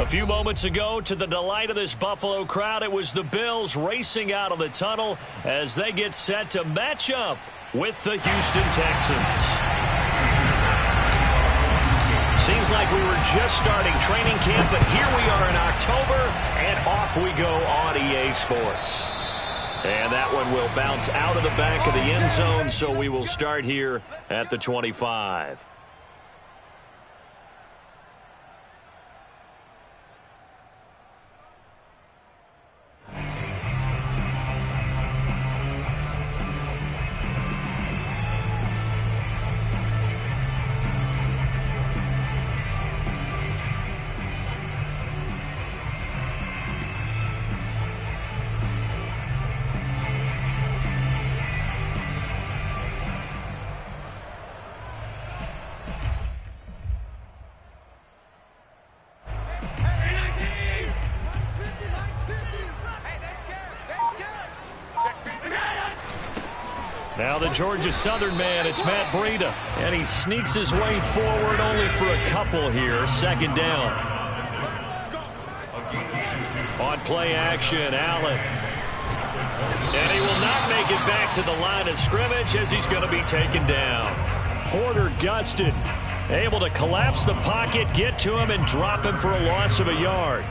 A few moments ago, to the delight of this Buffalo crowd, it was the Bills racing out of the tunnel as they get set to match up with the Houston Texans. Seems like we were just starting training camp, but here we are in October, and off we go on EA Sports. And that one will bounce out of the back of the end zone, so we will start here at the 25. Now the Georgia Southern man, it's Matt Breida. And he sneaks his way forward only for a couple here. Second down. On play action, Allen. And he will not make it back to the line of scrimmage as he's going to be taken down. Porter Gustin able to collapse the pocket, get to him, and drop him for a loss of a yard.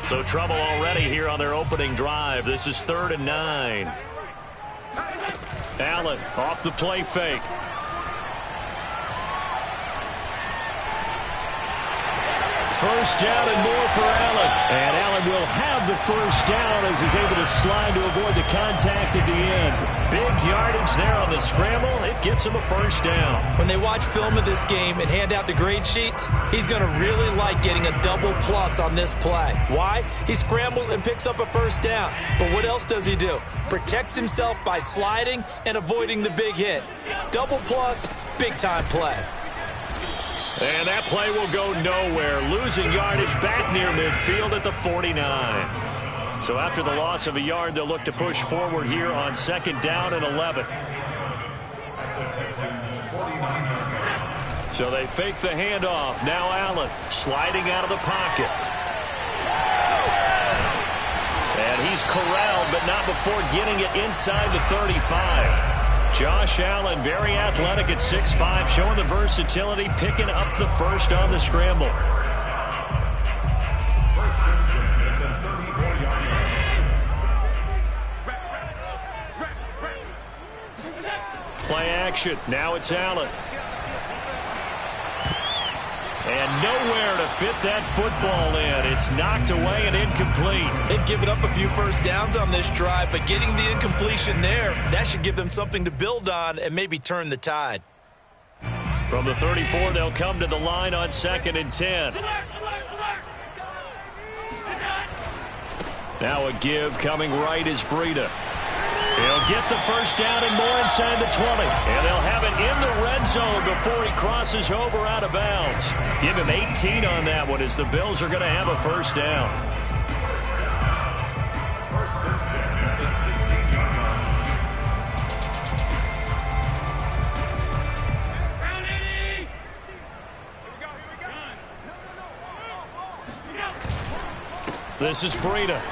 So trouble already here on their opening drive. This is 3rd and 9. Allen off the play fake. First down and more for Allen. And Allen will have the first down as he's able to slide to avoid the contact at the end. Big yardage there on the scramble. It gets him a first down. When they watch film of this game and hand out the grade sheets, he's going to really like getting a double plus on this play. Why? He scrambles and picks up a first down. But what else does he do? Protects himself by sliding and avoiding the big hit. Double plus, big time play. And that play will go nowhere. Losing yardage back near midfield at the 49. So after the loss of a yard, they'll look to push forward here on 2nd down and 11. So they fake the handoff. Now Allen sliding out of the pocket. And he's corralled, but not before getting it inside the 35. Josh Allen, very athletic at 6'5", showing the versatility, picking up the first on the scramble. Play action. Now it's Allen. And nowhere to fit that football in. It's knocked away and incomplete. They've given up a few first downs on this drive, but getting the incompletion there, that should give them something to build on and maybe turn the tide. From the 34, they'll come to the line on 2nd and 10. Now a give coming right is Breida. He'll get the first down and more inside the 20. And they'll have it in the red zone before he crosses over out of bounds. Give him 18 on that one as the Bills are going to have a first down. First and 10 is 16-yard line. This is Breida.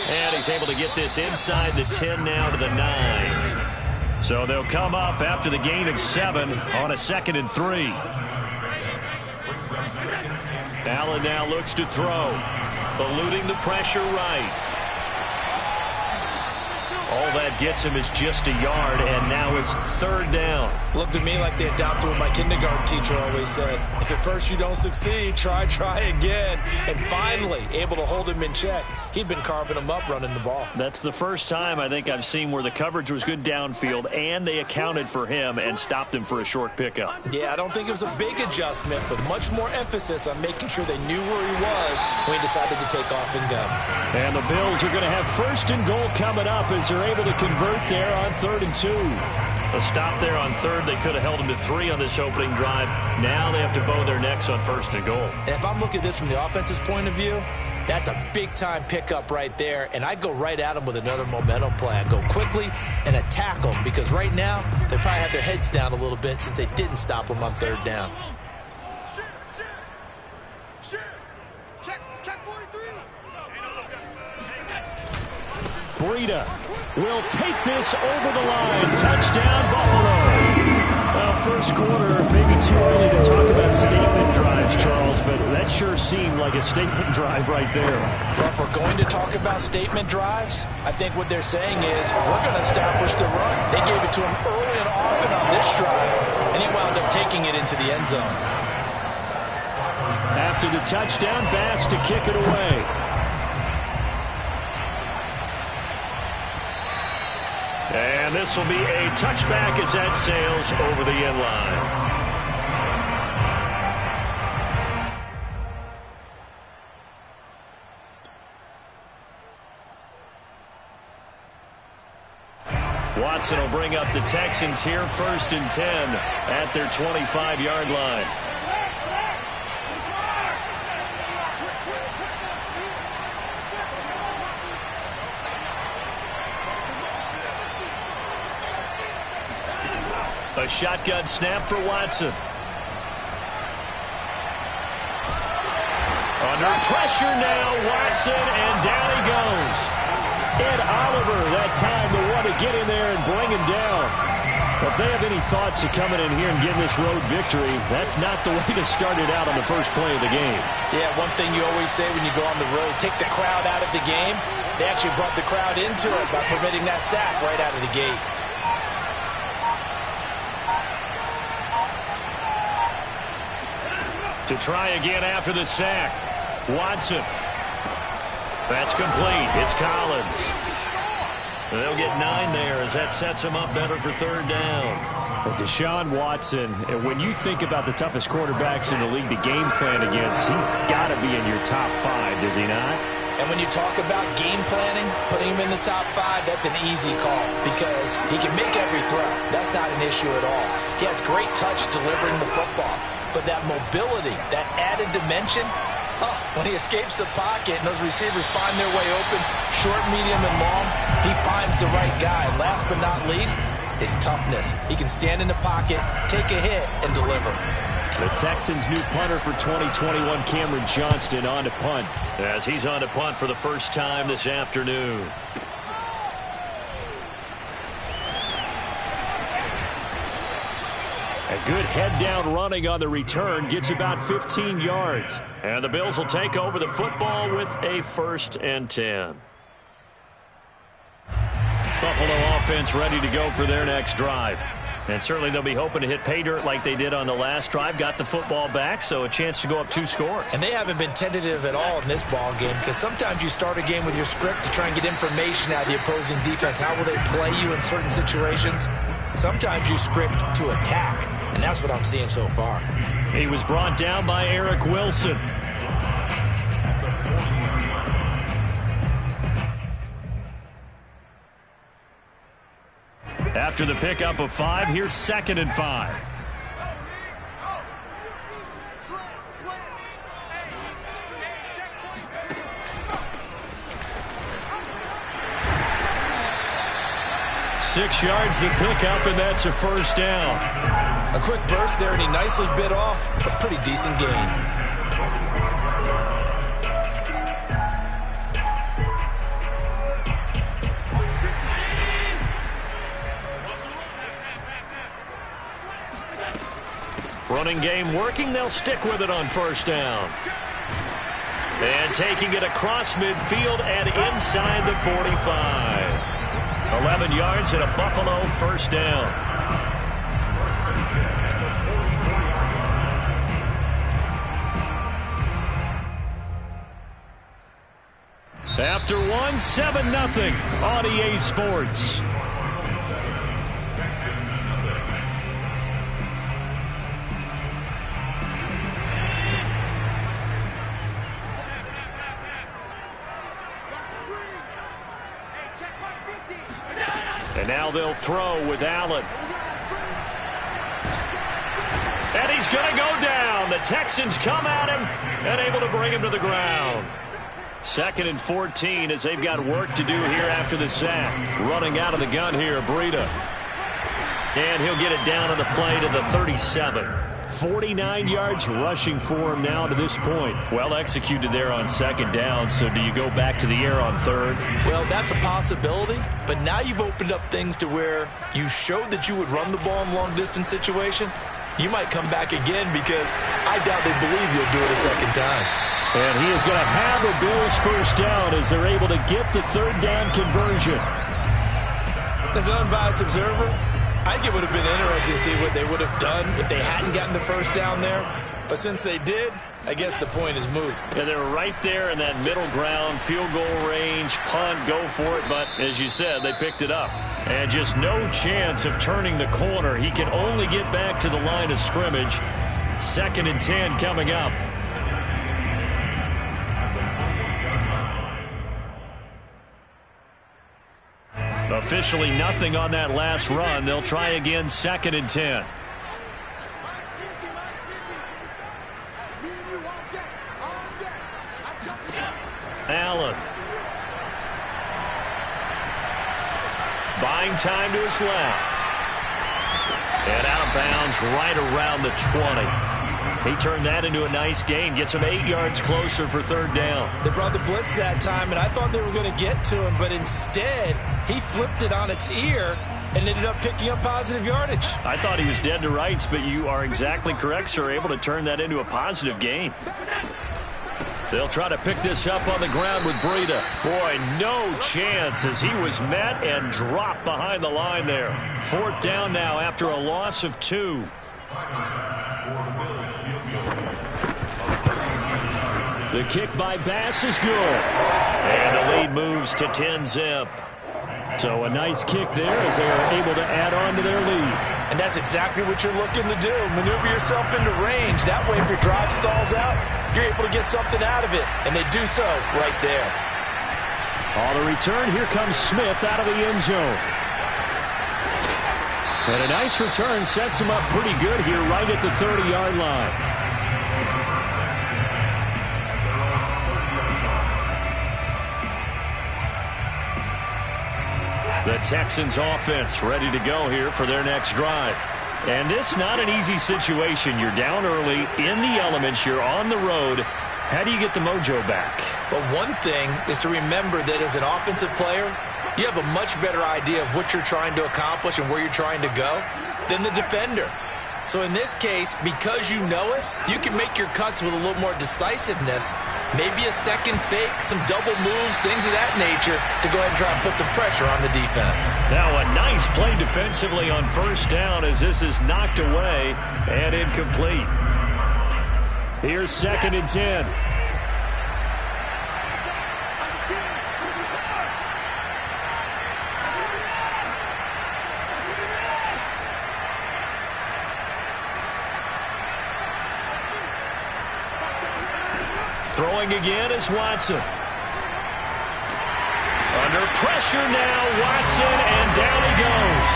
And he's able to get this inside the 10 now to the 9. So they'll come up after the gain of 7 on a 2nd and 3. Allen now looks to throw. Eluding the pressure right. All that gets him is just a yard, and now it's 3rd down. Looked to me like they adopted what my kindergarten teacher always said. If at first you don't succeed, try again. And finally, able to hold him in check. He'd been carving him up running the ball. That's the first time I think I've seen where the coverage was good downfield, and they accounted for him and stopped him for a short pickup. Yeah, I don't think it was a big adjustment, but much more emphasis on making sure they knew where he was when he decided to take off and go. And the Bills are going to have 1st and goal coming up as they're able to convert there on 3rd and 2. A stop there on third. They could have held him to 3 on this opening drive. Now they have to bow their necks on 1st and goal. And if I'm looking at this from the offense's point of view, that's a big-time pickup right there, and I go right at them with another momentum play. I go quickly and attack them because right now they probably have their heads down a little bit since they didn't stop them on 3rd down. Breida will take this over the line. Touchdown, Buffalo. Well, first quarter, maybe too early to talk about statement drives, Charles, but that sure seemed like a statement drive right there. Well, if we're going to talk about statement drives, I think what they're saying is we're going to establish the run. They gave it to him early and often on this drive, and he wound up taking it into the end zone. After the touchdown, Bass to kick it away. And this will be a touchback as that sails over the end line. Watson will bring up the Texans here, 1st and 10 at their 25-yard line. A shotgun snap for Watson. Under pressure now, Watson, and down he goes. Ed Oliver, that time, the one to get in there and bring him down. If they have any thoughts of coming in here and getting this road victory, that's not the way to start it out on the first play of the game. Yeah, one thing you always say when you go on the road, take the crowd out of the game. They actually brought the crowd into it by permitting that sack right out of the gate. To try again after the sack. Watson. That's complete. It's Collins. They'll get 9 there as that sets them up better for 3rd down. And Deshaun Watson, when you think about the toughest quarterbacks in the league to game plan against, he's got to be in your top 5, does he not? And when you talk about game planning, putting him in the top 5, that's an easy call because he can make every throw. That's not an issue at all. He has great touch delivering the football. But that mobility, that added dimension, when he escapes the pocket and those receivers find their way open, short, medium, and long, he finds the right guy. And last but not least, his toughness. He can stand in the pocket, take a hit, and deliver. The Texans' new punter for 2021, Cameron Johnston, on to punt. As he's on to punt for the first time this afternoon. A good head-down running on the return gets about 15 yards. And the Bills will take over the football with a 1st and 10. Buffalo offense ready to go for their next drive. And certainly they'll be hoping to hit pay dirt like they did on the last drive. Got the football back, so a chance to go up 2 scores. And they haven't been tentative at all in this ball game because sometimes you start a game with your script to try and get information out of the opposing defense. How will they play you in certain situations? Sometimes you script to attack, and that's what I'm seeing so far. He was brought down by Eric Wilson. After the pickup of 5, here's 2nd and 5. Six yards the pickup, and that's a 1st down. A quick burst there, and he nicely bit off a pretty decent gain. Running game working. They'll stick with it on 1st down. And taking it across midfield and inside the 45. 11 yards and a Buffalo 1st down. After 1, 7-0 on EA Sports. And now they'll throw with Allen. And he's going to go down. The Texans come at him and able to bring him to the ground. 2nd and 14 as they've got work to do here after the sack. Running out of the gun here, Breida. And he'll get it down on the play to the 37. 49 yards rushing for him now to this point. Well executed there on 2nd down. So do you go back to the air on 3rd? Well, that's a possibility. But now you've opened up things to where you showed that you would run the ball in long-distance situation. You might come back again because I doubt they believe you'll do it a 2nd time. And he is going to have a Bills first down as they're able to get the 3rd down conversion. As an unbiased observer, I think it would have been interesting to see what they would have done if they hadn't gotten the first down there. But since they did, I guess the point is moot. And they're right there in that middle ground, field goal range, punt, go for it. But as you said, they picked it up. And just no chance of turning the corner. He can only get back to the line of scrimmage. 2nd and 10 coming up. Officially nothing on that last run. They'll try again 2nd and 10. Allen. Buying time to his left. And out of bounds right around the 20. He turned that into a nice gain. Gets him 8 yards closer for 3rd down. They brought the blitz that time, and I thought they were going to get to him, but instead he flipped it on its ear and ended up picking up positive yardage. I thought he was dead to rights, but you are exactly correct, sir. Able to turn that into a positive gain. They'll try to pick this up on the ground with Breida. Boy, no chance as he was met and dropped behind the line there. 4th down now after a loss of 2. The kick by Bass is good. And the lead moves to 10-zip. So a nice kick there as they are able to add on to their lead. And that's exactly what you're looking to do. Maneuver yourself into range. That way, if your drive stalls out, you're able to get something out of it. And they do so right there. On the return, here comes Smith out of the end zone. And a nice return sets him up pretty good here right at the 30-yard line. The Texans offense ready to go here for their next drive. And this not an easy situation. You're down early, in the elements, you're on the road. How do you get the mojo back? Well, one thing is to remember that as an offensive player, you have a much better idea of what you're trying to accomplish and where you're trying to go than the defender. So in this case, because you know it, you can make your cuts with a little more decisiveness. Maybe a second fake, some double moves, things of that nature to go ahead and try and put some pressure on the defense. Now a nice play defensively on 1st down as this is knocked away and incomplete. Here's 2nd and 10. Throwing again is Watson. Under pressure now, Watson, and down he goes.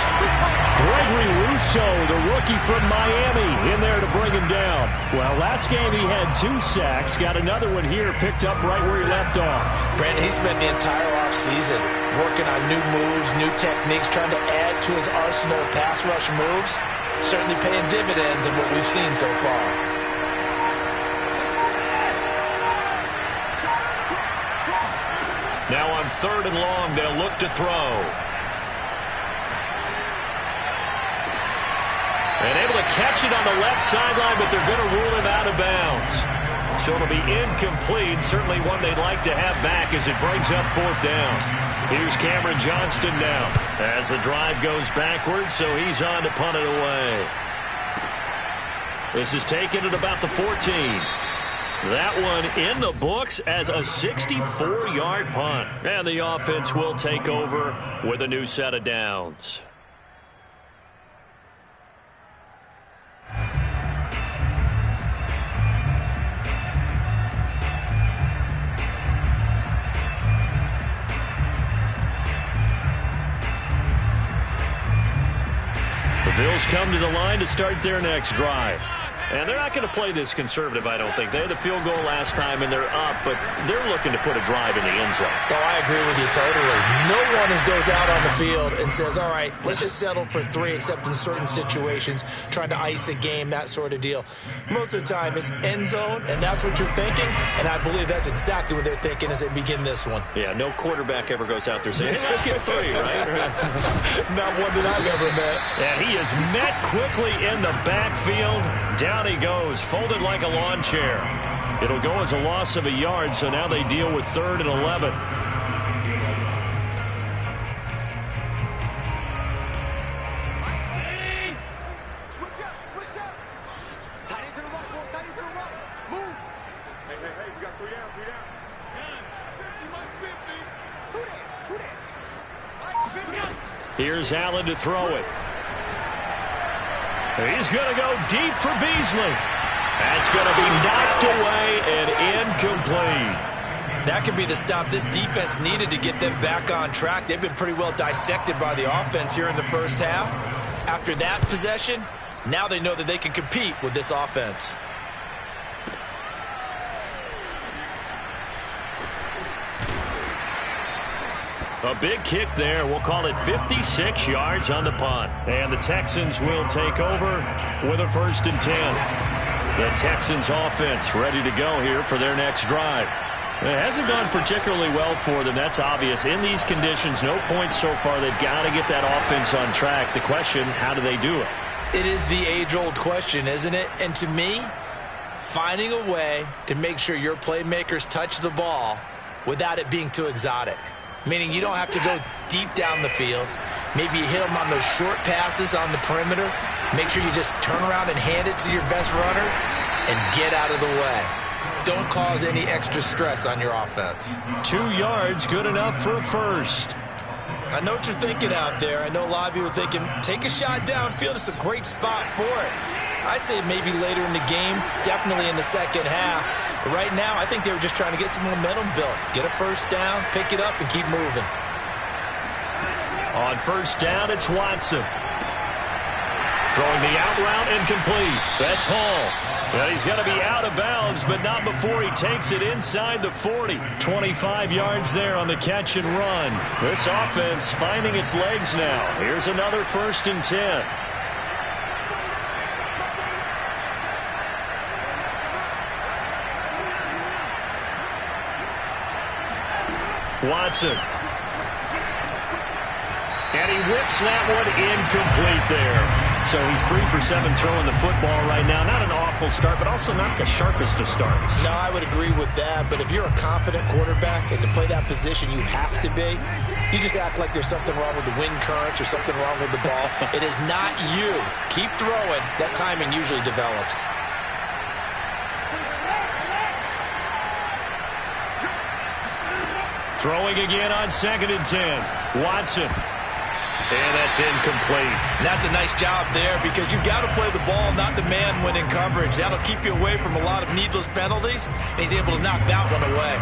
Gregory Rousseau, the rookie from Miami, in there to bring him down. Well, last game he had 2 sacks. Got another one here picked up right where he left off. Brandon, he spent the entire offseason working on new moves, new techniques, trying to add to his arsenal of pass rush moves. Certainly paying dividends in what we've seen so far. Now on 3rd and long, they'll look to throw. And able to catch it on the left sideline, but they're going to rule him out of bounds. So it'll be incomplete. Certainly one they'd like to have back as it brings up 4th down. Here's Cameron Johnston now as the drive goes backwards, so he's on to punt it away. This is taken at about the 14. That one in the books as a 64-yard punt. And the offense will take over with a new set of downs. The Bills come to the line to start their next drive. And they're not going to play this conservative, I don't think. They had the field goal last time, and they're up, but they're looking to put a drive in the end zone. Oh, I agree with you totally. No one goes out on the field and says, all right, let's just settle for 3, except in certain situations, trying to ice a game, that sort of deal. Most of the time, it's end zone, and that's what you're thinking, and I believe that's exactly what they're thinking as they begin this one. Yeah, no quarterback ever goes out there saying, hey, let's get 3, right? Not one that I've ever met. And he is met quickly in the backfield. Down he goes, folded like a lawn chair. It'll go as a loss of a yard, so now they deal with 3rd and 11. Switch up. Tight end to the right, boy. Tight end to the right. Move. Hey, we got 3 down. 50. Who that? Here's Allen to throw it. He's going to go deep for Beasley. That's going to be knocked away and incomplete. That could be the stop this defense needed to get them back on track. They've been pretty well dissected by the offense here in the first half. After that possession, now they know that they can compete with this offense. A big kick there. We'll call it 56 yards on the punt. And the Texans will take over with a 1st and 10. The Texans offense ready to go here for their next drive. It hasn't gone particularly well for them. That's obvious. In these conditions, no points so far. They've got to get that offense on track. The question, how do they do it? It is the age-old question, isn't it? And to me, finding a way to make sure your playmakers touch the ball without it being too exotic. Meaning you don't have to go deep down the field. Maybe you hit them on those short passes on the perimeter. Make sure you just turn around and hand it to your best runner and get out of the way. Don't cause any extra stress on your offense. 2 yards, good enough for a 1st. I know what you're thinking out there. I know a lot of you are thinking, take a shot downfield. It's a great spot for it. I'd say maybe later in the game, definitely in the second half. But right now, I think they were just trying to get some momentum built. Get a 1st down, pick it up, and keep moving. On 1st down, it's Watson. Throwing the out route incomplete. That's Hall. Well, he's going to be out of bounds, but not before he takes it inside the 40. 25 yards there on the catch and run. This offense finding its legs now. Here's another 1st and 10. Watson. And he whips that one incomplete there. So he's 3 for 7 throwing the football right now. Not an awful start, but also not the sharpest of starts. No, I would agree with that. But if you're a confident quarterback and to play that position you have to be, you just act like there's something wrong with the wind currents or something wrong with the ball. It is not you. Keep throwing. That timing usually develops. Throwing again on 2nd and 10. Watson. And that's incomplete. And that's a nice job there because you've got to play the ball, not the man when in coverage. That'll keep you away from a lot of needless penalties, and he's able to knock that one away.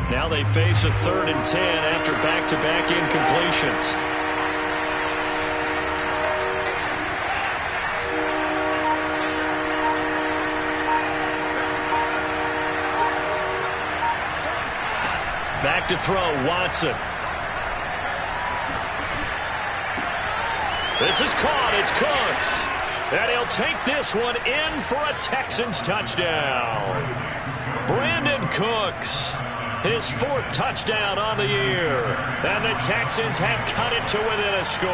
Now they face a 3rd and 10 after back-to-back incompletions. Back to throw, Watson. This is caught, it's Cooks. And he'll take this one in for a Texans touchdown. Brandon Cooks. His 4th touchdown on the year. And the Texans have cut it to within a score.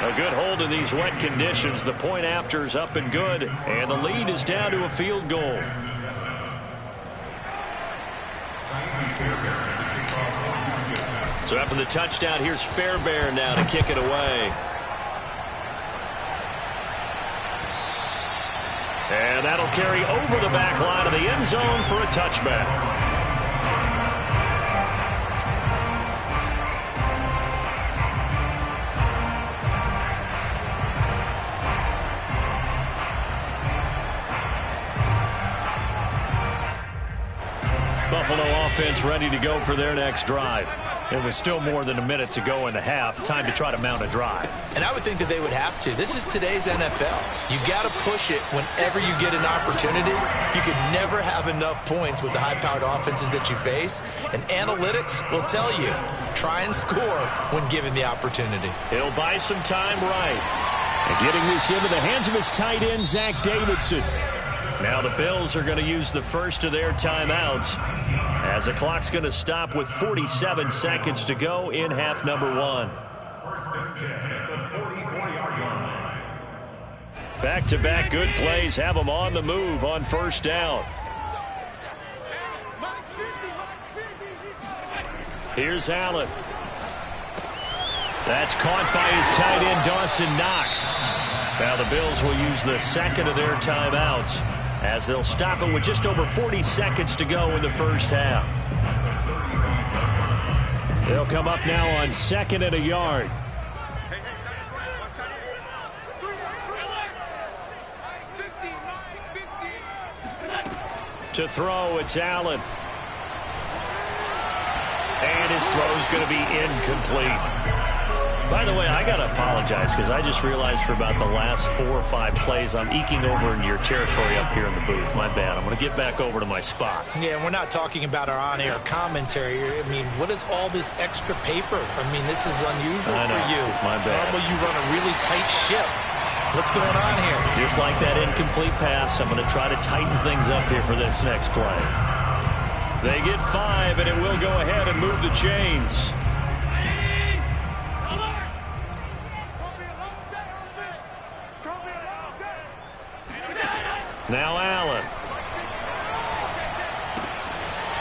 A good hold in these wet conditions. The point after is up and good. And the lead is down to a field goal. So after the touchdown, here's Fairbairn now to kick it away. And that'll carry over the back line of the end zone for a touchback. Buffalo offense ready to go for their next drive. It was still more than a minute to go in the half. Time to try to mount a drive. And I would think that they would have to. This is today's NFL. You got to push it whenever you get an opportunity. You can never have enough points with the high-powered offenses that you face. And analytics will tell you, try and score when given the opportunity. He'll buy some time right. And getting this into the hands of his tight end, Zach Davidson. Now the Bills are going to use the first of their timeouts as the clock's going to stop with 47 seconds to go in half number 1. Back-to-back good plays have them on the move on first down. Here's Allen. That's caught by his tight end, Dawson Knox. Now the Bills will use the second of their timeouts as they'll stop it with just over 40 seconds to go in the first half. They'll come up now on 2nd and a yard. To throw, it's Allen. And his throw's going to be incomplete. By the way, I got to apologize because I just realized for about the last 4 or 5 plays I'm eking over into your territory up here in the booth. My bad. I'm going to get back over to my spot. Yeah, and we're not talking about our on-air commentary. I mean, what is all this extra paper? I mean, this is unusual for you. My bad. Normally you run a really tight ship. What's going on here? Just like that incomplete pass, I'm going to try to tighten things up here for this next play. They get 5, and it will go ahead and move the chains. Now Allen.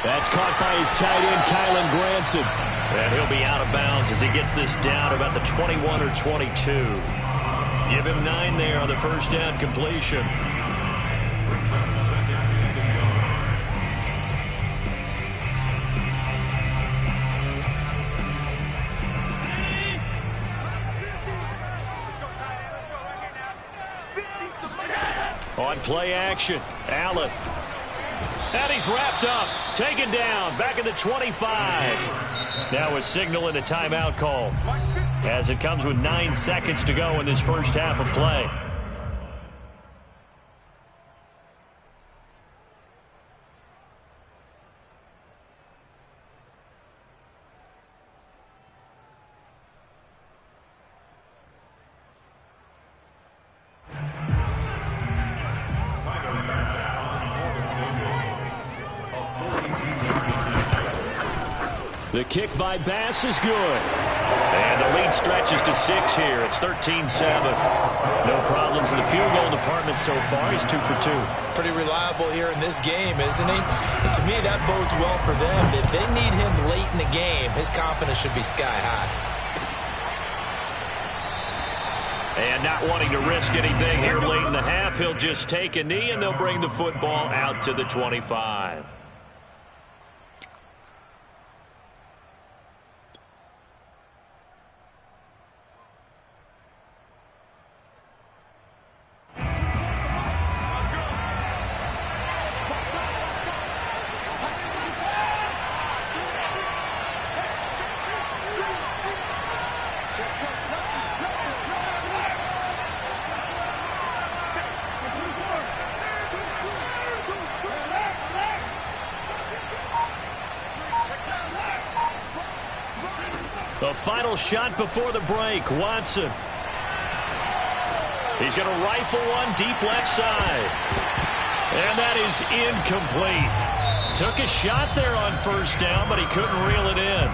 That's caught by his tight end, Kylan Granson. And he'll be out of bounds as he gets this down about the 21 or 22. Give him 9 there on the first down completion. On play action, Allen. And he's wrapped up, taken down, back at the 25. Now a signal and a timeout call as it comes with 9 seconds to go in this first half of play. The kick by Bass is good. And the lead stretches to 6 here. It's 13-7. No problems in the field goal department so far. He's 2 for 2. Pretty reliable here in this game, isn't he? And to me, that bodes well for them. If they need him late in the game, his confidence should be sky high. And not wanting to risk anything here late in the half, he'll just take a knee, and they'll bring the football out to the 25. The final shot before the break, Watson. He's going to rifle one deep left side. And that is incomplete. Took a shot there on first down, but he couldn't reel it in.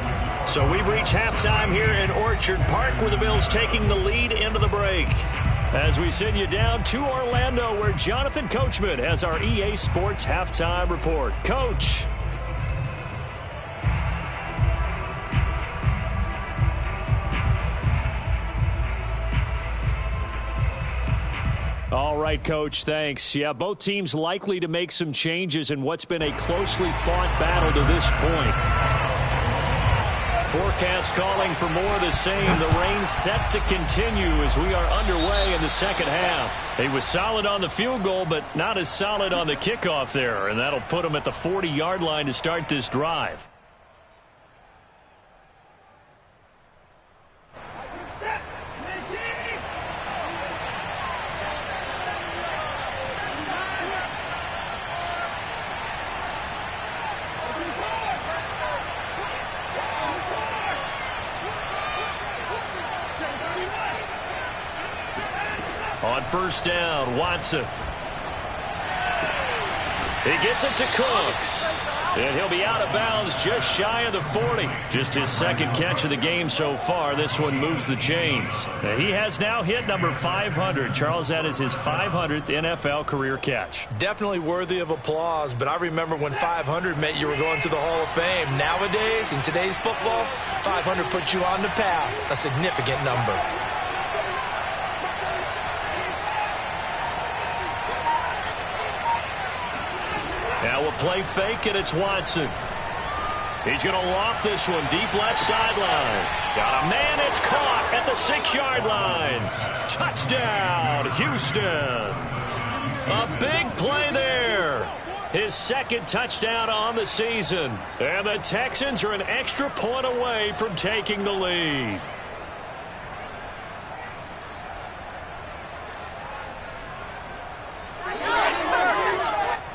So we've reached halftime here in Orchard Park, where the Bills taking the lead into the break. As we send you down to Orlando, where Jonathan Coachman has our EA Sports halftime report. Coach. All right, Coach, thanks. Yeah, both teams likely to make some changes in what's been a closely fought battle to this point. Forecast calling for more of the same. The rain set to continue as we are underway in the second half. He was solid on the field goal, but not as solid on the kickoff there, and that'll put him at the 40-yard line to start this drive. On first down, Watson. He gets it to Cooks. And he'll be out of bounds just shy of the 40. Just his second catch of the game so far. This one moves the chains. He has now hit number 500. Charles, that is his 500th NFL career catch. Definitely worthy of applause, but I remember when 500 meant you were going to the Hall of Fame. Nowadays, in today's football, 500 puts you on the path, a significant number. Now we'll play fake, and it's Watson. He's going to loft this one deep left sideline. Got a man, it's caught at the 6-yard line. Touchdown, Houston. A big play there. His second touchdown on the season. And the Texans are an extra point away from taking the lead.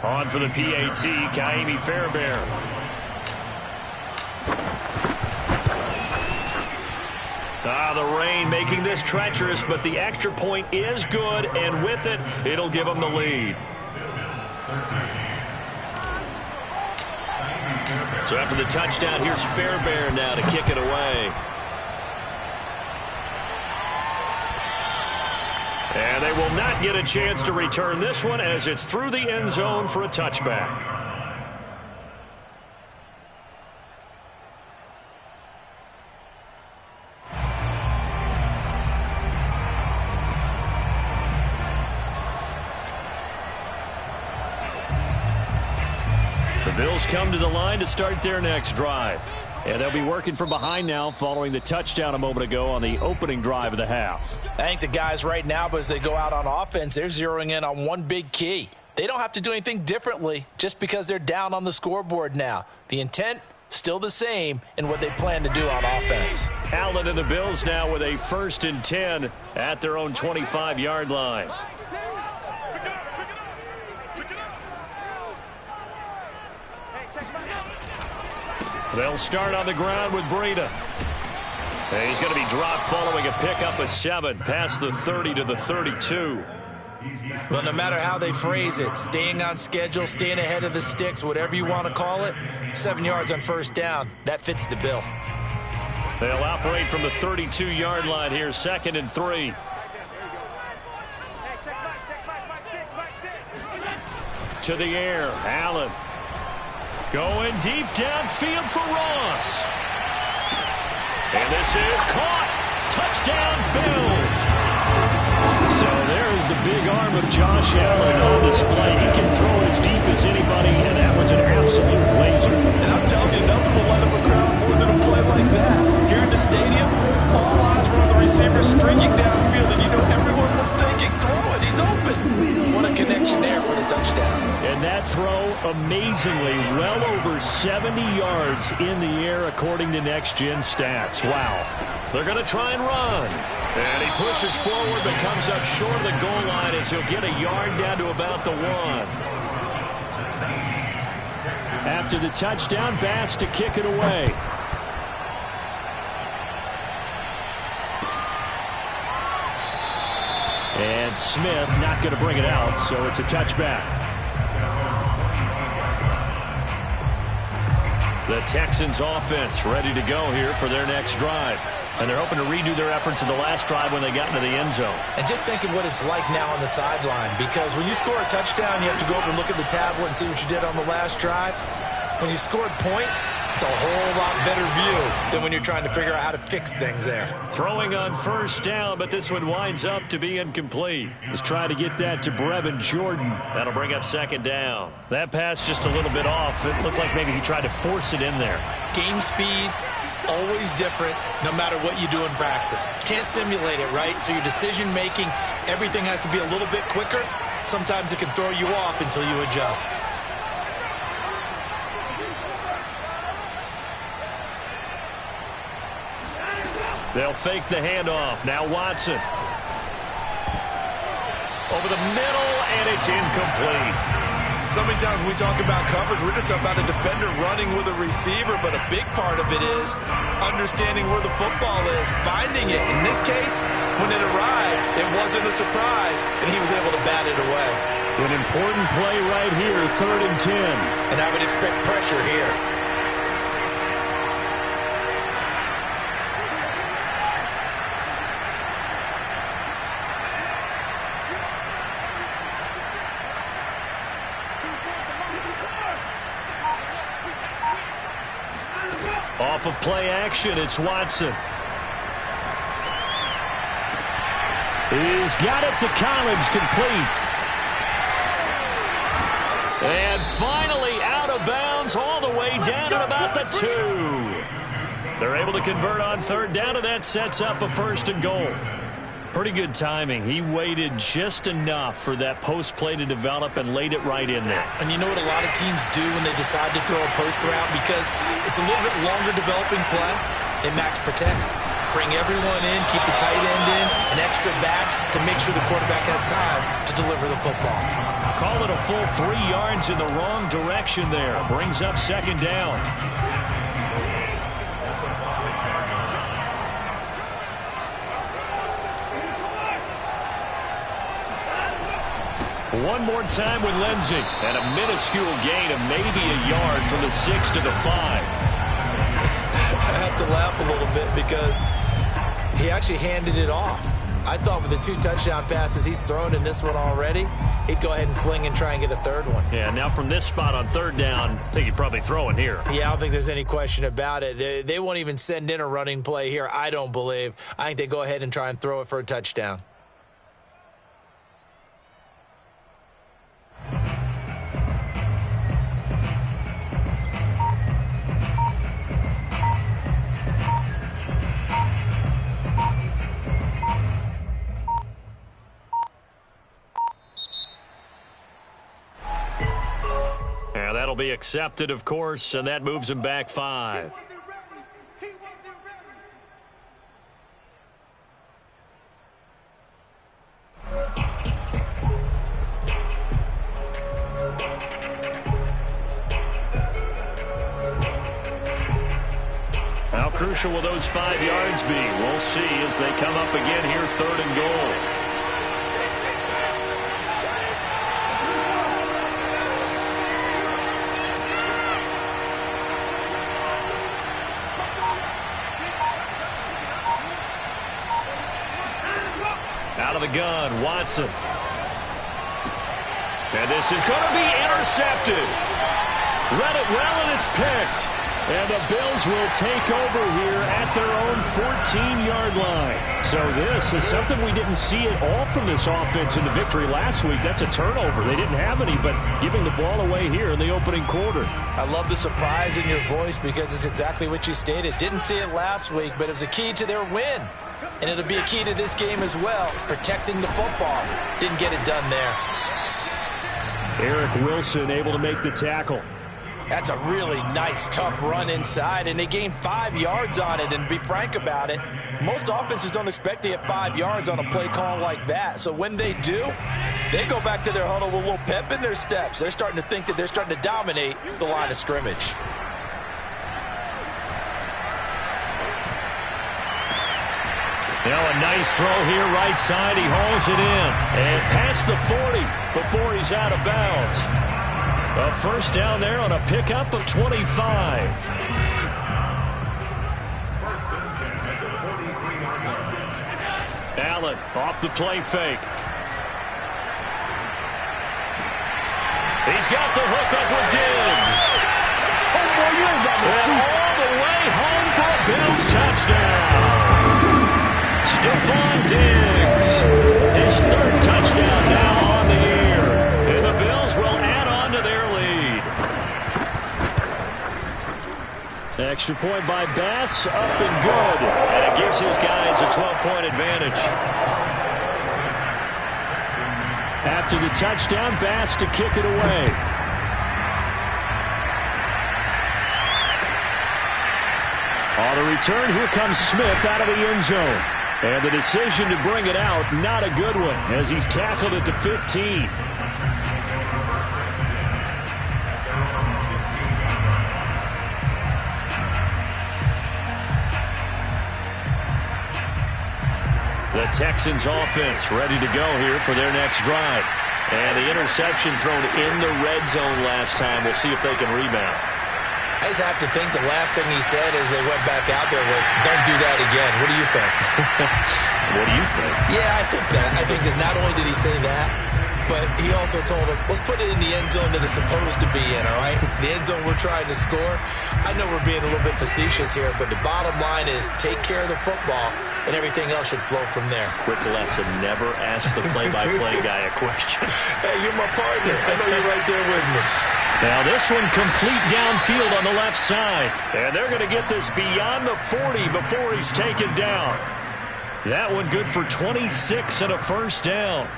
On for the PAT, Kaimi Fairbairn. The rain making this treacherous, but the extra point is good, and with it, it'll give them the lead. So after the touchdown, here's Fairbairn now to kick it away. And they will not get a chance to return this one as it's through the end zone for a touchback. The Bills come to the line to start their next drive. And they'll be working from behind now following the touchdown a moment ago on the opening drive of the half. I think the guys right now, but as they go out on offense, they're zeroing in on one big key. They don't have to do anything differently just because they're down on the scoreboard now. The intent, still the same in what they plan to do on offense. Allen and the Bills now with a 1st and 10 at their own 25-yard line. They'll start on the ground with Breida. And he's going to be dropped following a pickup of 7 past the 30 to the 32. Well, no matter how they phrase it, staying on schedule, staying ahead of the sticks, whatever you want to call it, 7 yards on first down, that fits the bill. They'll operate from the 32-yard line here, 2nd and 3. To the air, Allen. Going deep downfield for Ross. And this is caught. Touchdown, Bills. So there is the big arm of Josh Allen on display. He can throw it as deep as anybody, and that was an absolute laser. And I'm telling you, nothing will light up a crowd more than a play like that. Here in the stadium, all eyes were on the receiver streaking downfield, and you know everyone was thinking, throw it, he's open. What a connection there for the touchdown. And that throw, amazingly, well over 70 yards in the air, according to Next Gen Stats. Wow. They're going to try and run. And he pushes forward, but comes up short of the goal line as he'll get a yard down to about the 1. After the touchdown, Bass to kick it away. And Smith not going to bring it out, so it's a touchback. The Texans offense ready to go here for their next drive. And they're hoping to redo their efforts in the last drive when they got into the end zone. And just think of what it's like now on the sideline, because when you score a touchdown, you have to go over and look at the tablet and see what you did on the last drive. When you scored points, it's a whole lot better view than when you're trying to figure out how to fix things there. Throwing on first down, but this one winds up to be incomplete. He's trying to get that to Brevin Jordan. That'll bring up 2nd down. That pass just a little bit off. It looked like maybe he tried to force it in there. Game speed, always different no matter what you do in practice. Can't simulate it, right? So your decision-making, everything has to be a little bit quicker. Sometimes it can throw you off until you adjust. They'll fake the handoff. Now Watson. Over the middle, and it's incomplete. So many times when we talk about coverage, we're just about a defender running with a receiver, but a big part of it is understanding where the football is, finding it. In this case, when it arrived, it wasn't a surprise, and he was able to bat it away. An important play right here, 3rd and 10. And I would expect pressure here. Off of play action, it's Watson. He's got it to Collins, complete. And finally out of bounds all the way down at about the 2. They're able to convert on 3rd down, and that sets up a 1st and goal. Pretty good timing. He waited just enough for that post play to develop and laid it right in there. And you know what a lot of teams do when they decide to throw a post route? Because it's a little bit longer developing play. They max protect. Bring everyone in, keep the tight end in, an extra back to make sure the quarterback has time to deliver the football. Call it a full 3 yards in the wrong direction there. Brings up 2nd down. One more time with Lindsey. And a minuscule gain of maybe a yard from the 6 to the 5. I have to laugh a little bit because he actually handed it off. I thought with the 2 touchdown passes he's thrown in this one already, he'd go ahead and fling and try and get a 3rd one. Yeah, now from this spot on 3rd down, I think he'd probably throw it here. Yeah, I don't think there's any question about it. They won't even send in a running play here, I don't believe. I think they go ahead and try and throw it for a touchdown. That'll be accepted, of course, and that moves him back 5. How crucial will those 5 yards be? We'll see as they come up again here, 3rd and goal. Out of the gun, Watson. And this is going to be intercepted. Read it well, and it's picked. And the Bills will take over here at their own 14-yard line. So this is something we didn't see at all from this offense in the victory last week. That's a turnover. They didn't have any, but giving the ball away here in the opening quarter. I love the surprise in your voice because it's exactly what you stated. Didn't see it last week, but it was a key to their win. And it'll be a key to this game as well, protecting the football. Didn't get it done there. Eric Wilson able to make the tackle. That's a really nice, tough run inside, and they gained 5 yards on it. And to be frank about it, most offenses don't expect to get 5 yards on a play call like that. So when they do, they go back to their huddle with a little pep in their steps. They're starting to think that they're starting to dominate the line of scrimmage. Now a nice throw here right side. He hauls it in. And past the 40 before he's out of bounds. A 1st down there on a pickup of 25. Allen off the play fake. He's got the hook up with Diggs. And all the way home for a Bills touchdown. Stephon Diggs, his 3rd touchdown now on the year. And the Bills will add on to their lead. extra point by Bass, up and good. And it gives his guys a 12-point advantage. After the touchdown, Bass to kick it away. On the return, here comes Smith out of the end zone. And the decision to bring it out, not a good one, as he's tackled at the 15. The Texans offense ready to go here for their next drive. And the interception thrown in the red zone last time. We'll see if they can rebound. I just have to think the last thing he said as they went back out there was, don't do that again. What do you think? What do you think? Yeah, I think that. I think that not only did he say that, but he also told him, let's put it in the end zone that it's supposed to be in, all right? The end zone we're trying to score. I know we're being a little bit facetious here, but the bottom line is take care of the football, and everything else should flow from there. Quick lesson, never ask the play-by-play guy a question. Hey, you're my partner. I know you're right there with me. Now this one complete downfield on the left side. And they're going to get this beyond the 40 before he's taken down. That one good for 26 and a first down.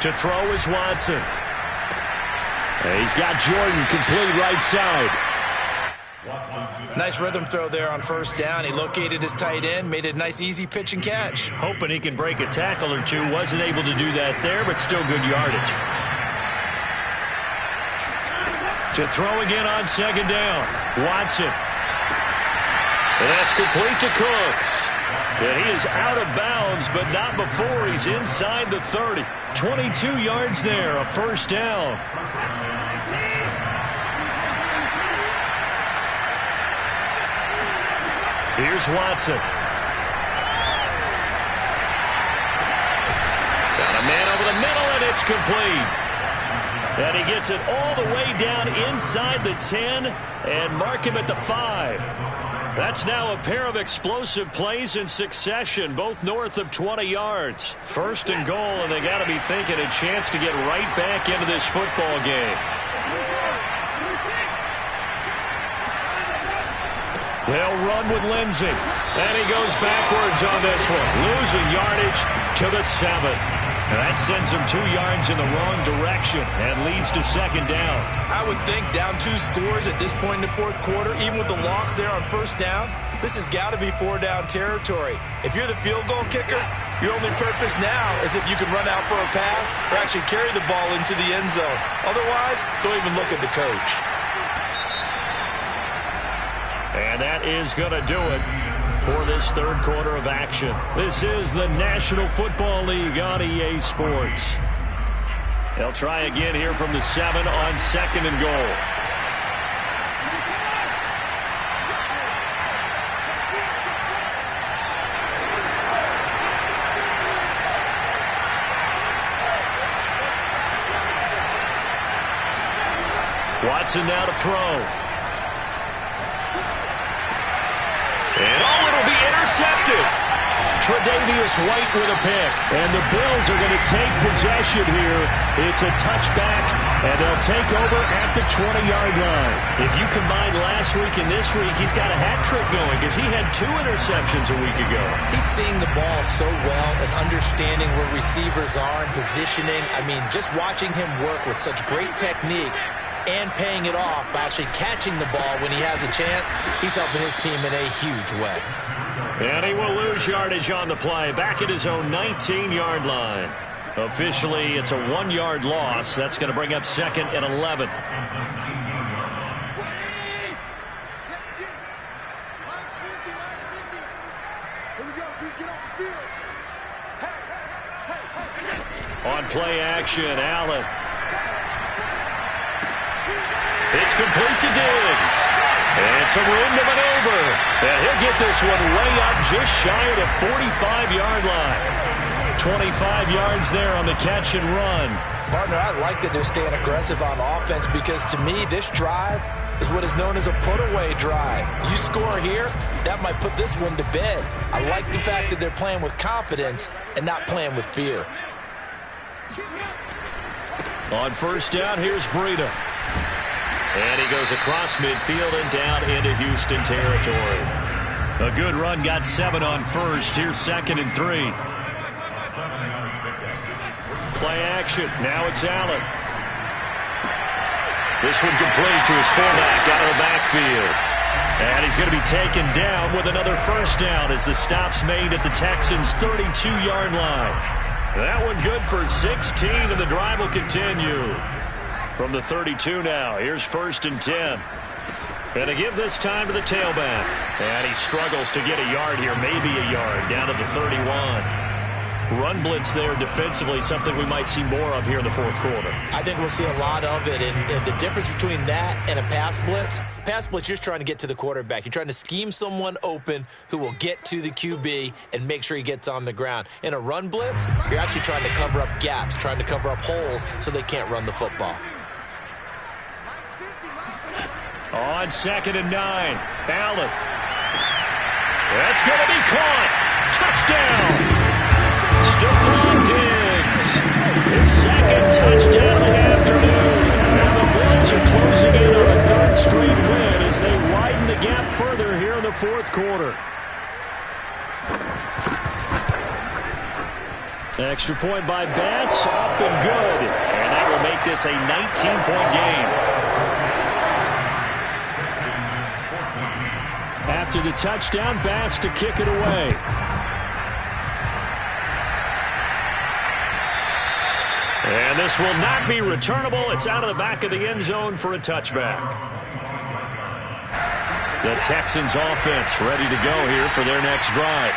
To throw is Watson. And he's got Jordan complete right side. Nice rhythm throw there on first down. He located his tight end, made a nice easy pitch and catch. Hoping he can break a tackle or two. Wasn't able to do that there, but still good yardage. To throw again on second down. Watson. And that's complete to Cooks. And he is out of bounds, but not before he's inside the 30. 22 yards there, a first down. Here's Watson. Got a man over the middle, and it's complete. And he gets it all the way down inside the 10 and mark him at the 5. That's now a pair of explosive plays in succession, both north of 20 yards. First and goal, and they got to be thinking a chance to get right back into this football game. They'll run with Lindsey. And he goes backwards on this one. Losing yardage to the 7. And that sends him 2 yards in the wrong direction and leads to second down. I would think down 2 scores at this point in the fourth quarter, even with the loss there on first down, this has got to be 4-down territory. If you're the field goal kicker, your only purpose now is if you can run out for a pass or actually carry the ball into the end zone. Otherwise, don't even look at the coach. And that is going to do it for this third quarter of action. This is the National Football League on EA Sports. They'll try again here from the 7 on second and goal. Watson now to throw. And it'll be intercepted. Tre'Davious White with a pick. And the Bills are going to take possession here. It's a touchback, and they'll take over at the 20-yard line. If you combine last week and this week, he's got a hat trick going because he had 2 interceptions a week ago. He's seeing the ball so well and understanding where receivers are and positioning. I mean, just watching him work with such great technique and paying it off by actually catching the ball when he has a chance, he's helping his team in a huge way. And he will lose yardage on the play, back at his own 19-yard line. Officially, it's a 1-yard loss. That's going to bring up second and 11. On play action, Allen. It's complete to Diggs. And some room to maneuver. And he'll get this one way up just shy of the 45-yard line. 25 yards there on the catch and run. Partner, I like that they're staying aggressive on offense because, to me, this drive is what is known as a put-away drive. You score here, that might put this one to bed. I like the fact that they're playing with confidence and not playing with fear. On first down, here's Breida. And he goes across midfield and down into Houston territory. A good run, got 7 on first. Here's 2nd and 3. Play action. Now it's Allen. This one complete to his fullback out of the backfield. And he's going to be taken down with another first down as the stop's made at the Texans' 32-yard line. That one good for 16, and the drive will continue. From the 32 now, here's 1st and 10. And to give this time to the tailback. And he struggles to get a yard here, maybe a yard, down to the 31. Run blitz there defensively, something we might see more of here in the 4th quarter. I think we'll see a lot of it, and the difference between that and a pass blitz, you're just trying to get to the quarterback. You're trying to scheme someone open who will get to the QB and make sure he gets on the ground. In a run blitz, you're actually trying to cover up gaps, trying to cover up holes so they can't run the football. On 2nd and 9, Allen. That's going to be caught. Touchdown. Stephon Diggs. His 2nd touchdown of the afternoon. And the Bills are closing in on a 3rd straight win as they widen the gap further here in the 4th quarter. Extra point by Bass, up and good. And that will make this a 19-point game. After the touchdown, Bass to kick it away. And this will not be returnable. It's out of the back of the end zone for a touchback. The Texans offense ready to go here for their next drive.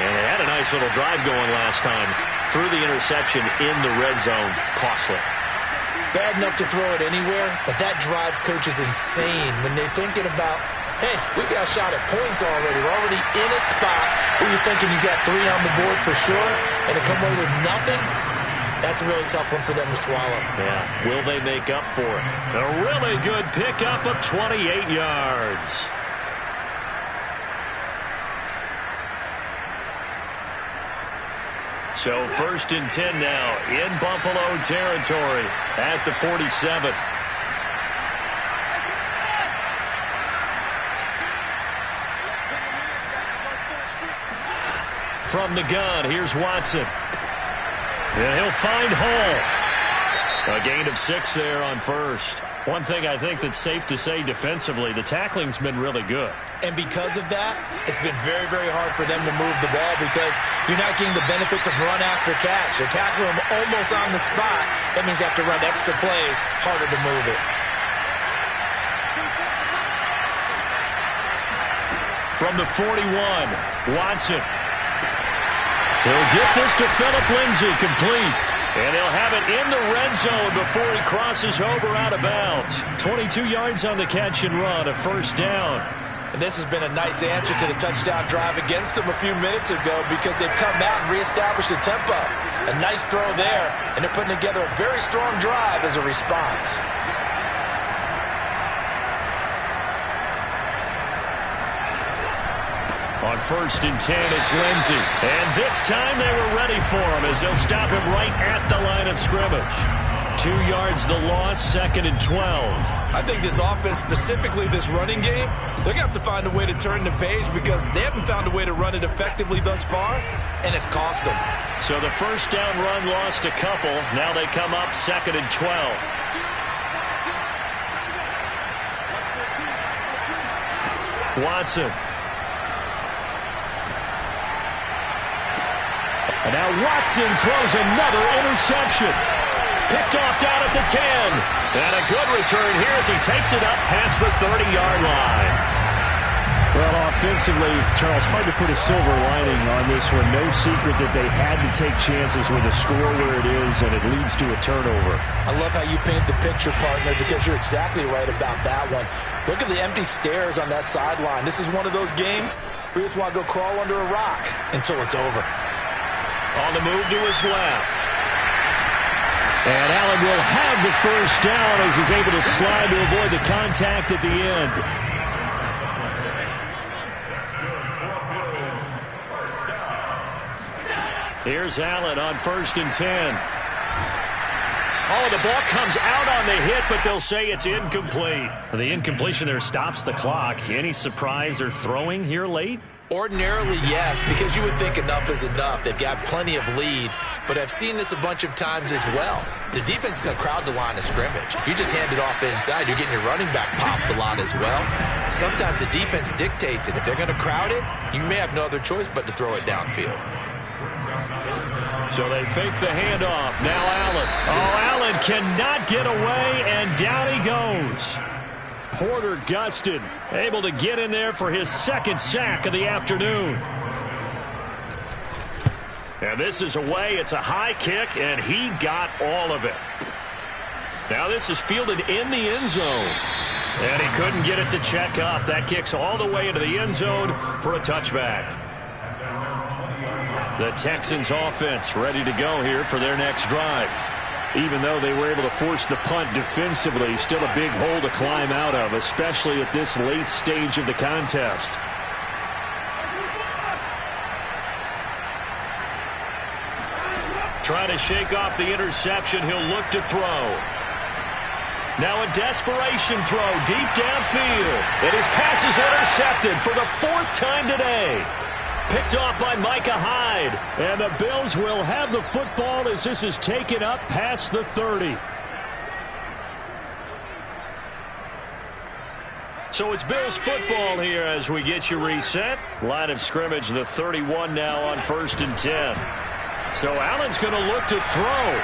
And they had a nice little drive going last time. Threw the interception in the red zone. Costly. Bad enough to throw it anywhere, but that drives coaches insane when they're thinking about, hey, we got a shot at points already. We're already in a spot where you're thinking you got 3 on the board for sure, and to come away with nothing, that's a really tough one for them to swallow. Yeah, will they make up for it? A really good pickup of 28 yards. So 1st and 10 now in Buffalo territory at the 47. From the gun, here's Watson. And he'll find Hall. A gain of 6 there on first. One thing I think that's safe to say defensively, the tackling's been really good. And because of that, it's been very, very hard for them to move the ball because you're not getting the benefits of run after catch. They're tackling them almost on the spot. That means they have to run extra plays, harder to move it. From the 41, Watson. He'll get this to Phillip Lindsay, complete. And he'll have it in the red zone before he crosses over out of bounds. 22 yards on the catch and run, a first down. And this has been a nice answer to the touchdown drive against them a few minutes ago because they've come out and reestablished the tempo. A nice throw there, and they're putting together a very strong drive as a response. On 1st and 10, it's Lindsay. And this time they were ready for him as they'll stop him right at the line of scrimmage. 2 yards the loss, 2nd and 12. I think this offense, specifically this running game, they're going to have to find a way to turn the page because they haven't found a way to run it effectively thus far, and it's cost them. So the first down run lost a couple. Now they come up 2nd and 12. Watson. And now Watson throws another interception. Picked off down at the 10. And a good return here as he takes it up past the 30-yard line. Well, offensively, Charles, hard to put a silver lining on this one. No secret that they had to take chances with a score where it is, and it leads to a turnover. I love how you paint the picture, partner, because you're exactly right about that one. Look at the empty stairs on that sideline. This is one of those games where you just want to go crawl under a rock until it's over. On the move to his left. And Allen will have the first down as he's able to slide to avoid the contact at the end. Here's Allen on 1st and 10. Oh, the ball comes out on the hit, but they'll say it's incomplete. The incompletion there stops the clock. Any surprise they're throwing here late? Ordinarily, yes, because you would think enough is enough. They've got plenty of lead, but I've seen this a bunch of times as well. The defense is going to crowd the line of scrimmage. If you just hand it off inside, you're getting your running back popped a lot as well. Sometimes the defense dictates it. If they're going to crowd it, you may have no other choice but to throw it downfield. So they fake the handoff. Now Allen. Oh, Allen cannot get away, and down he goes. Porter Gustin able to get in there for his 2nd sack of the afternoon. And this is away. It's a high kick, and he got all of it. Now this is fielded in the end zone. And he couldn't get it to check up. That kicks all the way into the end zone for a touchback. The Texans offense ready to go here for their next drive. Even though they were able to force the punt defensively, still a big hole to climb out of, especially at this late stage of the contest. Trying to shake off the interception. He'll look to throw. Now a desperation throw deep downfield. And his pass is intercepted for the 4th time today. Picked off by Micah Hyde. And the Bills will have the football as this is taken up past the 30. So it's Bills football here as we get you reset. Line of scrimmage, the 31 now on 1st and 10. So Allen's going to look to throw.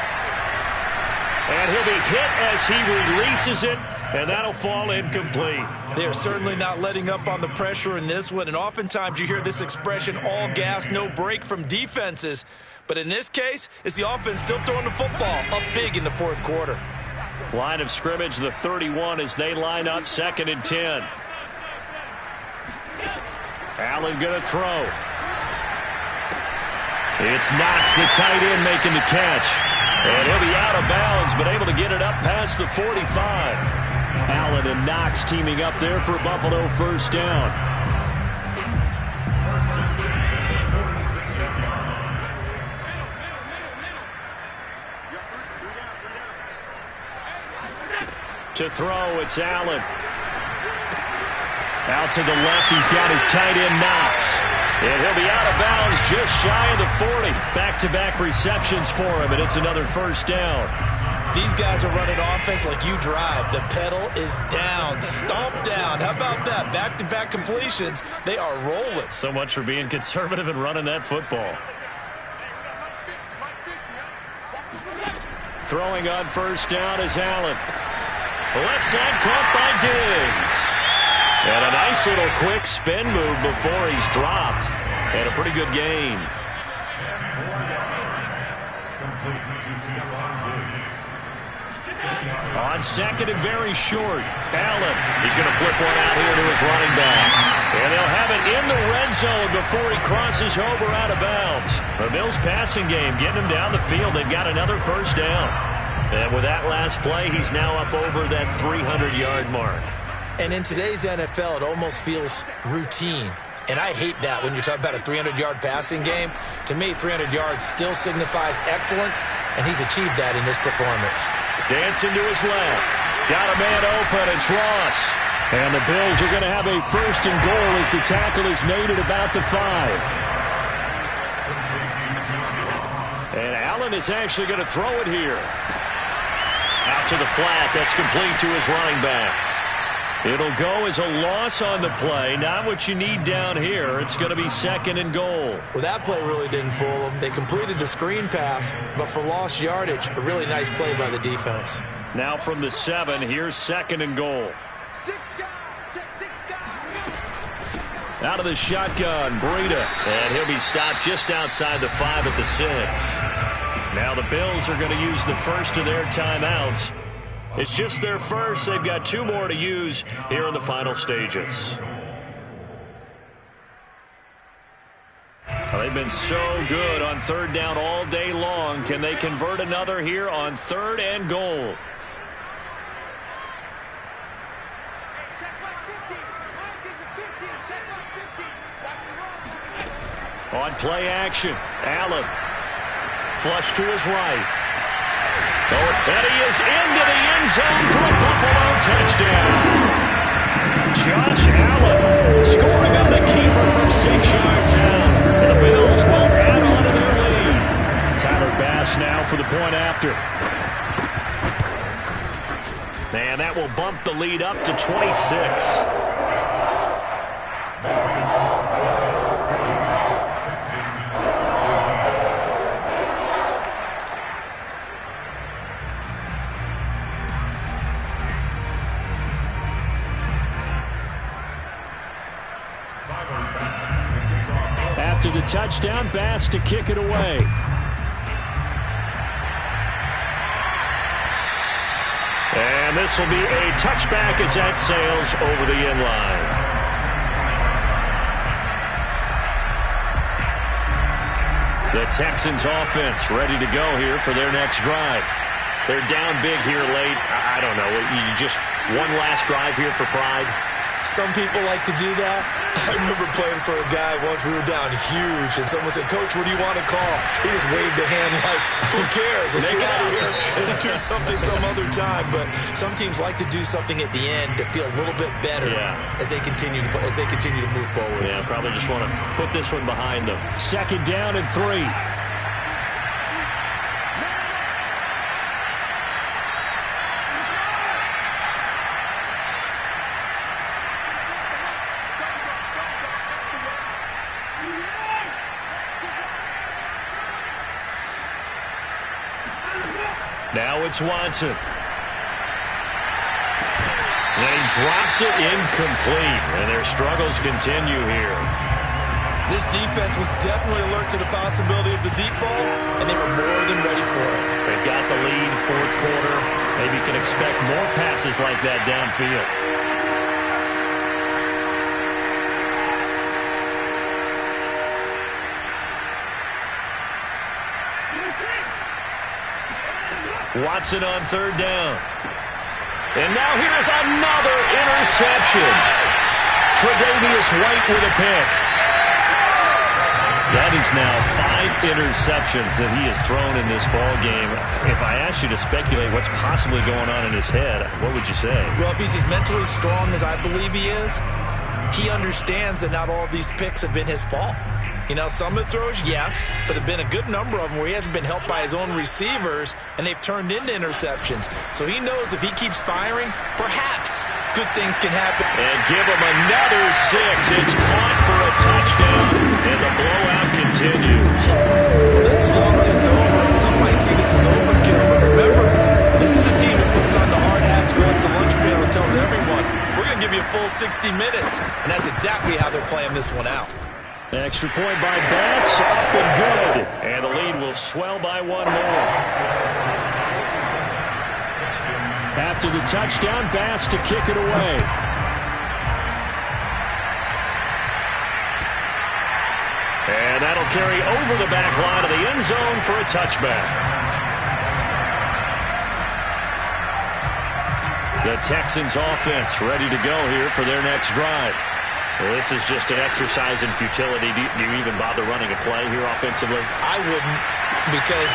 And he'll be hit as he releases it, and that'll fall incomplete. They're certainly not letting up on the pressure in this one, and oftentimes you hear this expression, all gas, no break from defenses. But in this case, it's the offense still throwing the football up big in the 4th quarter. Line of scrimmage, the 31 as they line up 2nd and 10. Allen going to throw. It's Knox, the tight end, making the catch. And he'll be out of bounds, but able to get it up past the 45. Allen and Knox teaming up there for Buffalo 1st down. To throw, it's Allen. Out to the left, he's got his tight end Knox. And he'll be out of bounds just shy of the 40. Back-to-back receptions for him, and it's another 1st down. These guys are running offense like you drive. The pedal is down, stomp down. How about that? Back-to-back completions. They are rolling. So much for being conservative and running that football. Throwing on 1st down is Allen. Left side caught by Diggs. And a nice little quick spin move before he's dropped. And a pretty good gain. On 2nd and very short, Allen. He's going to flip one out here to his running back. And they'll have it in the red zone before he crosses over out of bounds. The Bills passing game getting him down the field. They've got another 1st down. And with that last play, he's now up over that 300-yard mark. And in today's NFL, it almost feels routine. And I hate that when you talk about a 300-yard passing game. To me, 300 yards still signifies excellence, and he's achieved that in this performance. Dancing to his left. Got a man open. It's Ross. And the Bills are going to have a 1st and goal as the tackle is made at about the 5. And Allen is actually going to throw it here. Out to the flat. That's complete to his running back. It'll go as a loss on the play. Not what you need down here. It's going to be 2nd and goal. Well, that play really didn't fool them. They completed the screen pass, but for lost yardage, a really nice play by the defense. Now from the 7, here's 2nd and goal. Out of the shotgun, Breida. And he'll be stopped just outside the 5 at the 6. Now the Bills are going to use the first of their timeouts. It's just their first. They've got 2 more to use here in the final stages. Well, They've been so good on third down all day long. Can they convert another here on 3rd and goal? On play action, Allen. Flush to his right. And he is into the end zone for a Buffalo touchdown. Josh Allen scoring on the keeper from 6-yard town. And the Bills will add on to their lead. Tyler Bass now for the point after. And that will bump the lead up to 26. After the touchdown, Bass to kick it away. And this will be a touchback as that sails over the end line. The Texans offense ready to go here for their next drive. They're down big here late. I don't know. You just one last drive here for pride. Some people like to do that. I remember playing for a guy once. We were down huge, and someone said, "Coach, what do you want to call?" He just waved a hand like, "Who cares? Let's get out of here and do something some other time." But some teams like to do something at the end to feel a little bit better as they continue to move forward. Yeah, probably just want to put this one behind them. 2nd down and 3. Now it's Watson. And he drops it incomplete. And their struggles continue here. This defense was definitely alert to the possibility of the deep ball, and they were more than ready for it. They've got the lead, 4th quarter. Maybe you can expect more passes like that downfield. Watson on 3rd down. And now here's another interception. Tre'Davious White with a pick. That is now 5 interceptions that he has thrown in this ball game. If I asked you to speculate what's possibly going on in his head, what would you say? Well, if he's as mentally strong as I believe he is, he understands that not all of these picks have been his fault. You know, some of the throws, yes, but there have been a good number of them where he hasn't been helped by his own receivers, and they've turned into interceptions. So he knows if he keeps firing, perhaps good things can happen. And give him another 6. It's caught for a touchdown, and the blowout continues. Well, this is long since over, and some might see this as overkill, but remember, this is a team that puts on the hard hats, grabs the lunch pail, and tells everyone, we're going to give you a full 60 minutes, and that's exactly how they're playing this one out. Extra point by Bass, up and good. And the lead will swell by 1 more. After the touchdown, Bass to kick it away. And that'll carry over the back line of the end zone for a touchback. The Texans offense ready to go here for their next drive. Well, this is just an exercise in futility. Do you even bother running a play here offensively? I wouldn't, because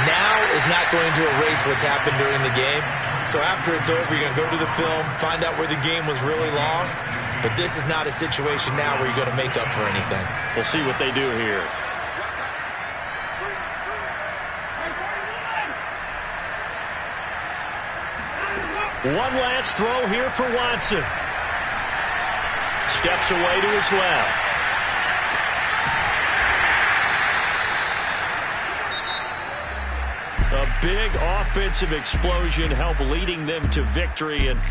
now is not going to erase what's happened during the game. So after it's over, you're going to go to the film, find out where the game was really lost. But this is not a situation now where you're going to make up for anything. We'll see what they do here. One last throw here for Watson. Steps away to his left. A big offensive explosion helped leading them to victory. And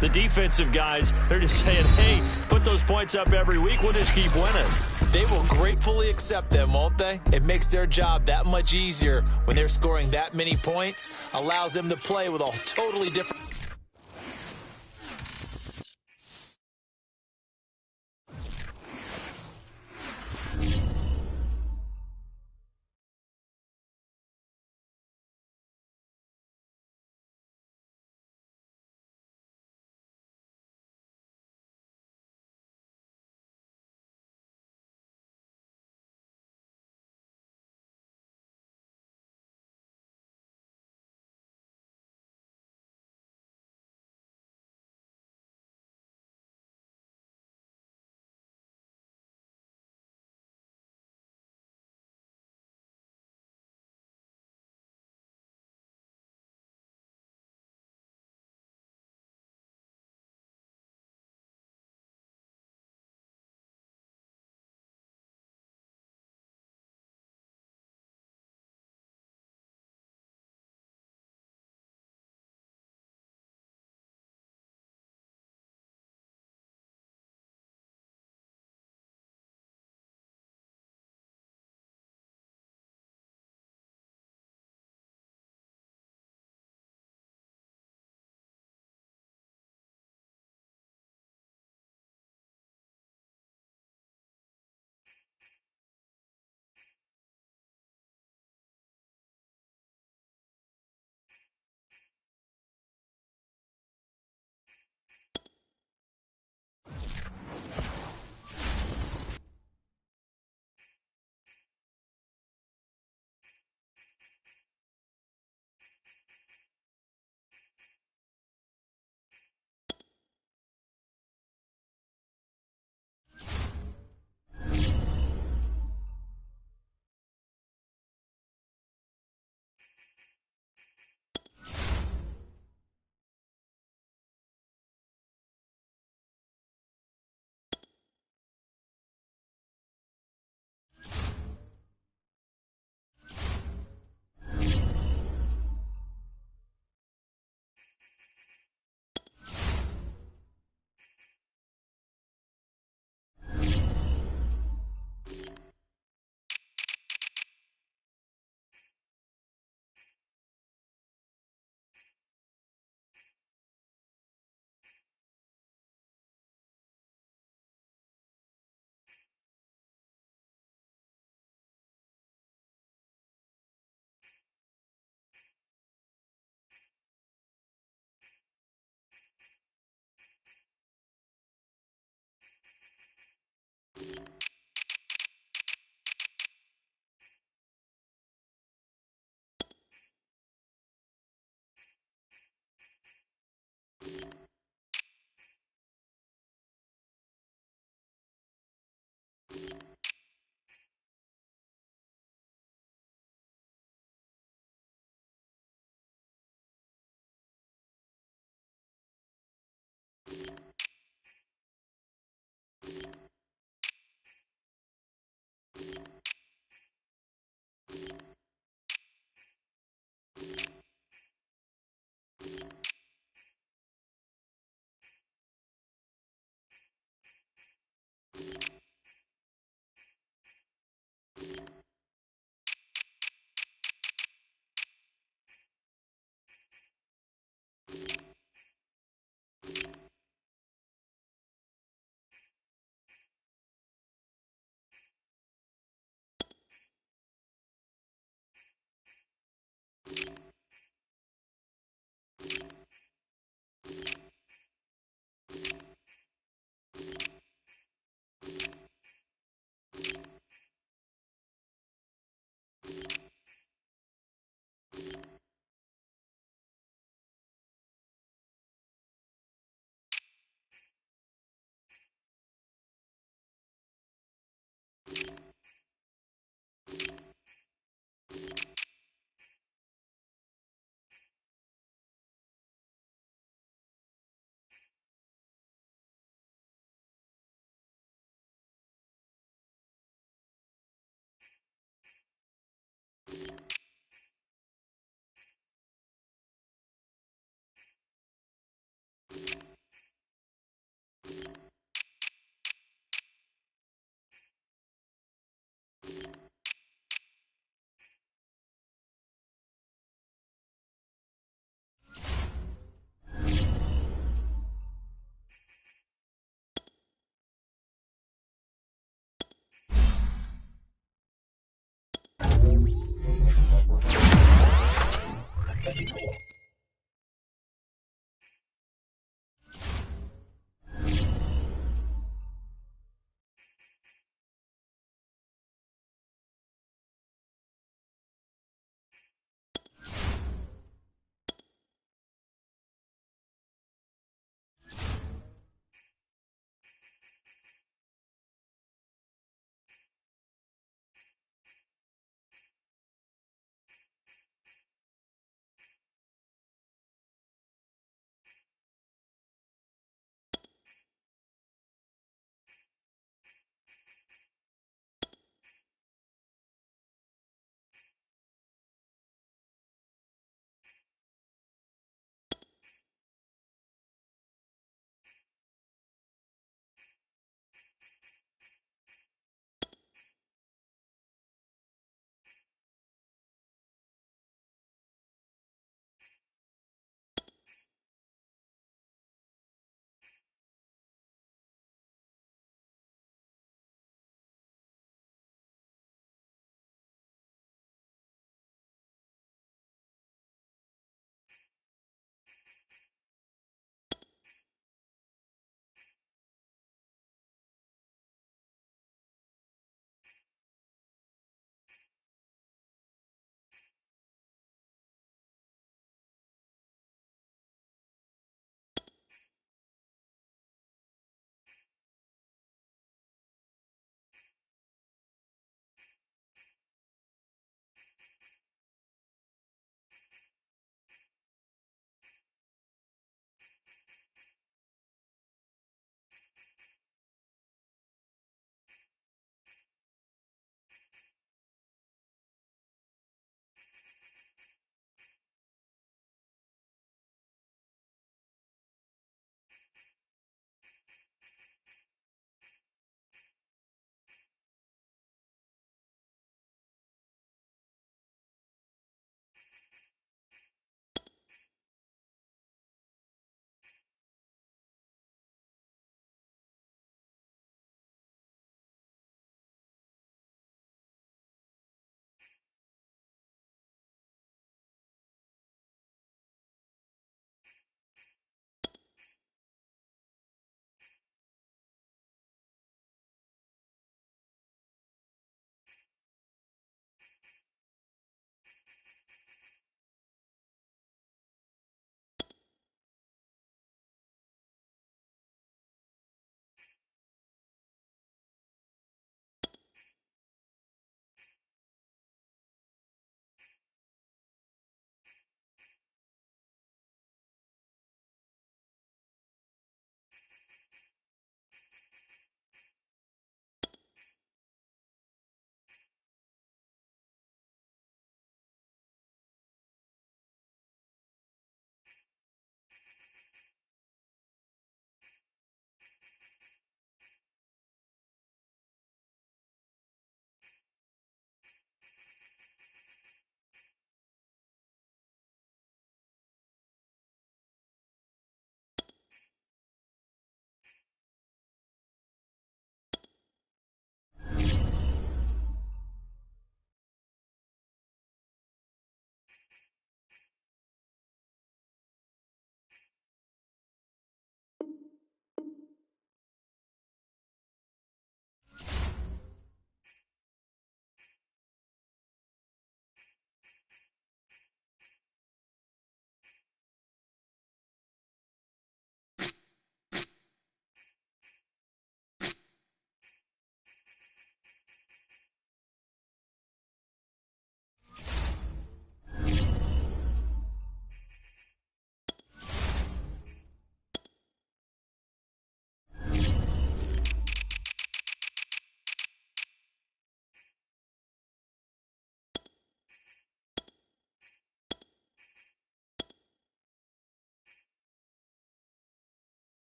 the defensive guys, they're just saying, hey, put those points up every week. We'll just keep winning. They will gratefully accept them, won't they? It makes their job that much easier when they're scoring that many points. Allows them to play with a totally different...